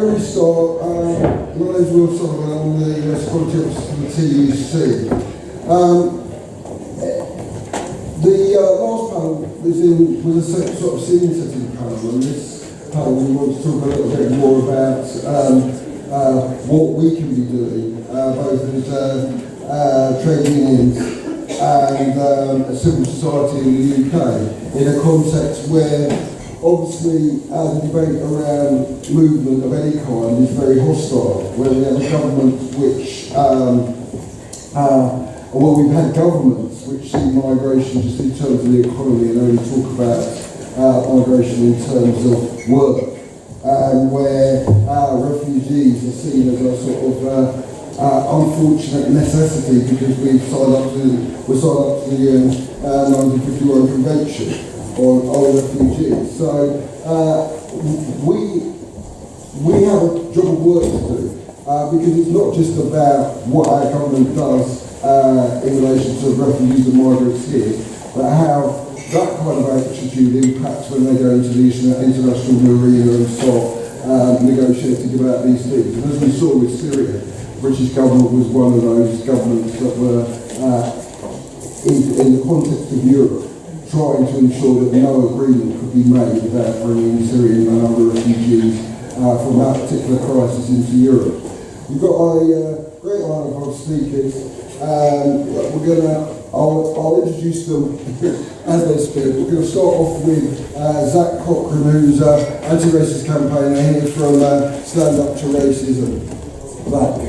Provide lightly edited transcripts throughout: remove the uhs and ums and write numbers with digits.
where we start, my name's Will Sullivan, I'm the security officer for the TUC. The last panel was a sort of scene-setting panel, and this panel we want to talk a little bit more about what we can be doing, both as trade unions and civil society in the UK, in a context where obviously the debate around movement of any kind is very hostile, where we have a government which, we've had governments which see migration just in terms of the economy and only talk about migration in terms of work, and where refugees are seen as a sort of unfortunate necessity because we're signed up to the UN 1951 Convention on refugees. So we have a job of work to do because it's not just about what our government does in relation to refugees and migrants here, but how that kind of attitude impacts when they go into the international arena and start negotiating about these things. And as we saw with Syria, the British government was one of those governments that were, in the context of Europe, trying to ensure that no agreement could be made without bringing Syrian and other refugees from that particular crisis into Europe. We've got a great lineup of speakers. I'll introduce them as they speak. We're going to start off with Zak Cochrane, who's anti-racist campaigner here from Stand Up to Racism. Zak.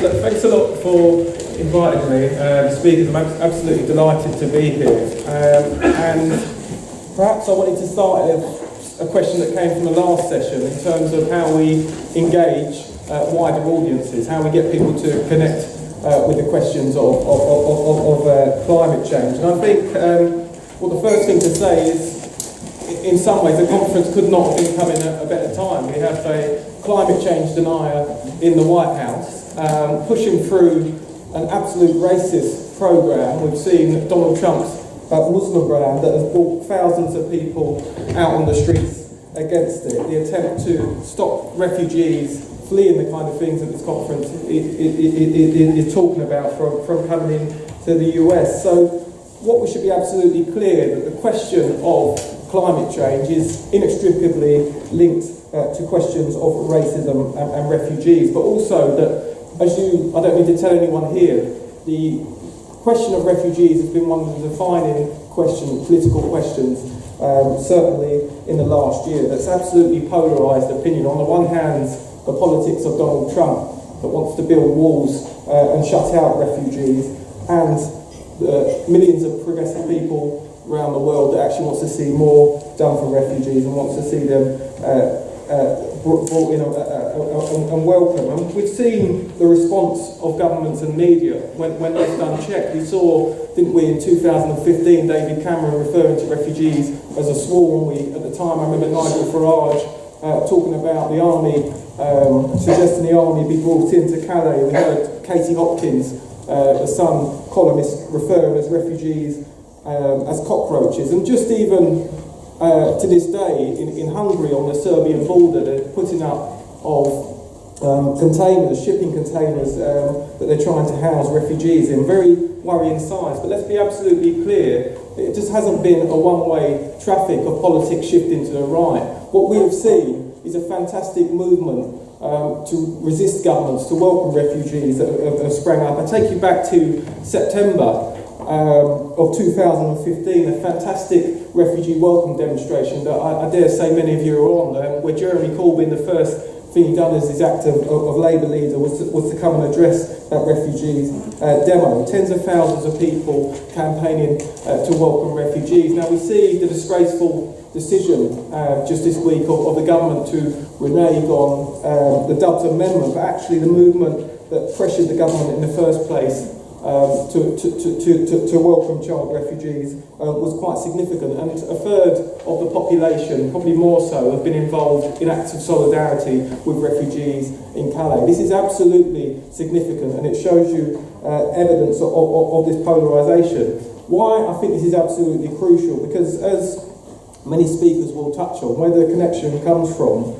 Look, thanks a lot for inviting me to speak. I'm absolutely delighted to be here. And perhaps I wanted to start with a question that came from the last session in terms of how we engage wider audiences, how we get people to connect with the questions of climate change. And I think, the first thing to say is, in some ways, the conference could not have been coming at a better time. We have a climate change denier in the White House, pushing through an absolute racist programme. We've seen Donald Trump's Muslim ban that has brought thousands of people out on the streets against it. The attempt to stop refugees fleeing the kind of things that this conference is talking about from coming into the US. So what we should be absolutely clear that the question of climate change is inextricably linked to questions of racism and refugees, but also that, I don't need to tell anyone here, the question of refugees has been one of the defining political questions, certainly in the last year, that's absolutely polarised opinion. On the one hand, the politics of Donald Trump that wants to build walls and shut out refugees, and millions of progressive people around the world that actually wants to see more done for refugees and wants to see them brought in and welcome. And we've seen the response of governments and media when they've done check. We saw, didn't we, in 2015, David Cameron referring to refugees as a swarm. At the time, I remember Nigel Farage talking about the army, suggesting the army be brought into Calais. We heard Katie Hopkins, the Sun columnist, referring as refugees as cockroaches. And just even to this day, in Hungary on the Serbian border, they're putting up of containers, shipping containers that they're trying to house refugees in. Very worrying size. But let's be absolutely clear, it just hasn't been a one-way traffic of politics shifting to the right. What we have seen is a fantastic movement to resist governments, to welcome refugees that have sprang up. I take you back to September of 2015, a fantastic refugee welcome demonstration that I dare say many of you are on, where Jeremy Corbyn, the first thing he done as his act of Labour leader was to come and address that refugees demo. Tens of thousands of people campaigning to welcome refugees. Now we see the disgraceful decision just this week of the government to renege on the Dubs Amendment, but actually the movement that pressured the government in the first place to welcome child refugees was quite significant, and a third of the population, probably more so, have been involved in acts of solidarity with refugees in Calais. This is absolutely significant, and it shows you evidence of this polarisation. Why I think this is absolutely crucial, because as many speakers will touch on, where the connection comes from,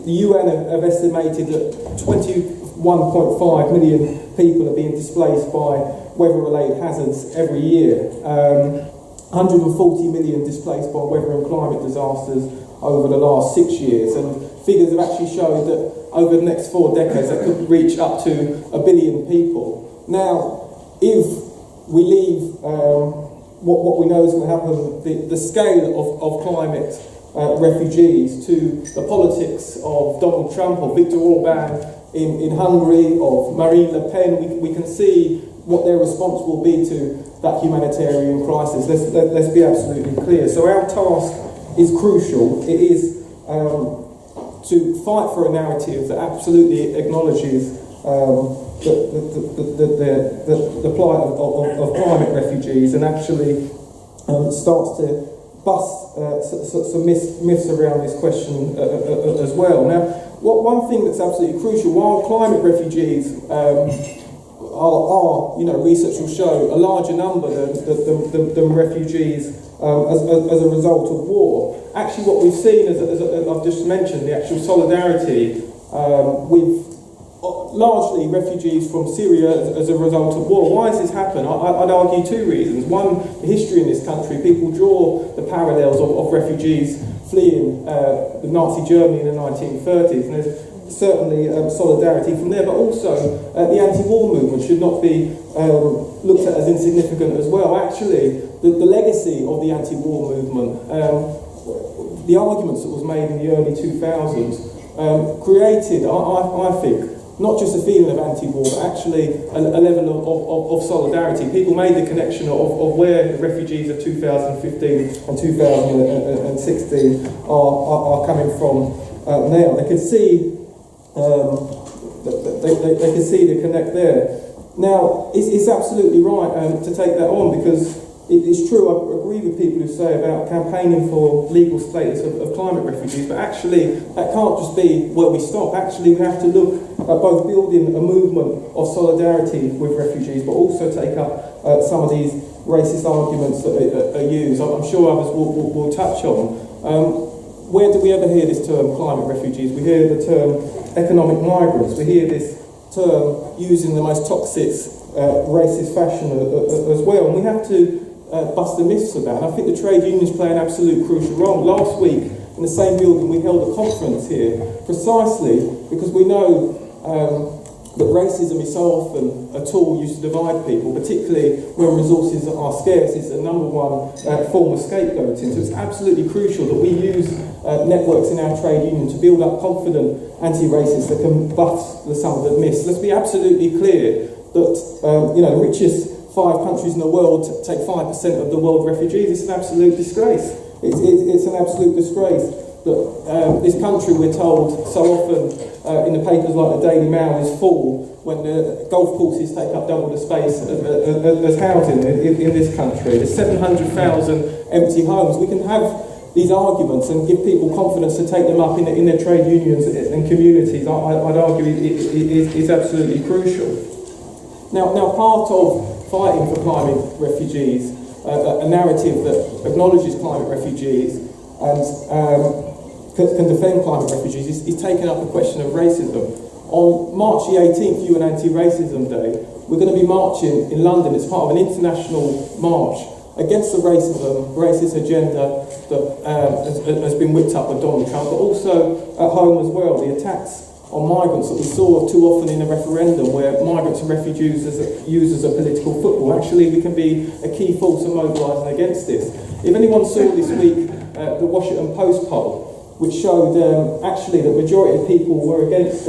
the UN have estimated that 21.5 million people are being displaced by weather-related hazards every year. 140 million displaced by weather and climate disasters over the last 6 years, and figures have actually shown that over the next 4 decades that could reach up to 1 billion people. Now, if we leave what we know is going to happen, the scale of climate refugees, to the politics of Donald Trump or Viktor Orban in Hungary, of Marine Le Pen, we can see what their response will be to that humanitarian crisis. Let's be absolutely clear. So our task is crucial. It is to fight for a narrative that absolutely acknowledges the plight of climate refugees, and actually starts to bust some myths around this question as well. Now, one thing that's absolutely crucial, while climate refugees are research will show a larger number than refugees as a result of war. Actually, what we've seen, as I've just mentioned, the actual solidarity with largely refugees from Syria as a result of war. Why has this happened? I'd argue 2 reasons. One, the history in this country. People draw the parallels of refugees fleeing the Nazi Germany in the 1930s, and there's certainly solidarity from there, but also the anti-war movement should not be looked at as insignificant as well. Actually, the legacy of the anti-war movement, the arguments that was made in the early 2000s, created, I think, not just a feeling of anti-war, but actually a level of solidarity. People made the connection of where the refugees of 2015 and 2016 are coming from now. They could see they could see the connect there. Now, it's absolutely right to take that on, because it's true. I agree with people who say about campaigning for legal status of climate refugees, but actually that can't just be where we stop. Actually, we have to look at both building a movement of solidarity with refugees, but also take up some of these racist arguments that are used. I'm sure others will touch on. Where do we ever hear this term, climate refugees? We hear the term economic migrants. We hear this term used in the most toxic, racist fashion as well. And we have to bust the myths about it. I think the trade unions play an absolute crucial role. Last week, in the same building, we held a conference here, precisely because we know that racism is so often a tool used to divide people, particularly when resources are scarce. It's the number one form of scapegoating. So it's absolutely crucial that we use networks in our trade union to build up confident anti-racists that can bust some of the myths. Let's be absolutely clear that the richest 5 countries in the world take 5% of the world refugees. It's an absolute disgrace. It's an absolute disgrace that this country, we're told so often in the papers like the Daily Mail, is full when the golf courses take up double the space as housing in this country. There's 700,000 empty homes. We can have these arguments and give people confidence to take them up in their trade unions and communities. I'd argue is absolutely crucial. Now part of fighting for climate refugees, a narrative that acknowledges climate refugees and can defend climate refugees, is taking up the question of racism. On March the 18th, UN Anti-Racism Day, we're going to be marching in London. It's part of an international march against the racist agenda that has been whipped up by Donald Trump, but also at home as well. The attacks on migrants that we saw too often in a referendum, where migrants and refugees used as a political football. Actually, we can be a key force in mobilising against this. If anyone saw this week the Washington Post poll, which showed actually the majority of people were against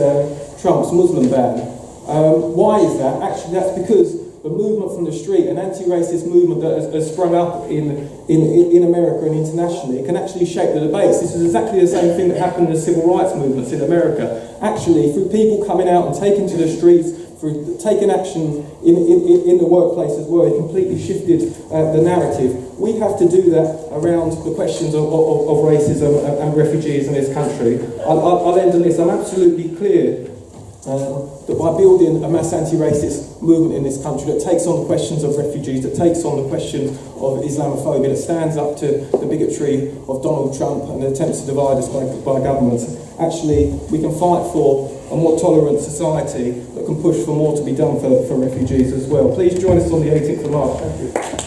Trump's Muslim ban. Why is that? Actually, that's because the movement from the street, an anti-racist movement that has sprung up in America and internationally, can actually shape the debates. This is exactly the same thing that happened in the civil rights movements in America. Actually, through people coming out and taking to the streets, through taking action in the workplace as well, it completely shifted the narrative. We have to do that around the questions of racism and refugees in this country. I'll end on this. I'm absolutely clear that by building a mass anti-racist movement in this country that takes on the questions of refugees, that takes on the questions of Islamophobia, that stands up to the bigotry of Donald Trump and the attempts to divide us by governments, actually we can fight for a more tolerant society that can push for more to be done for refugees as well. Please join us on the 18th of March. Thank you.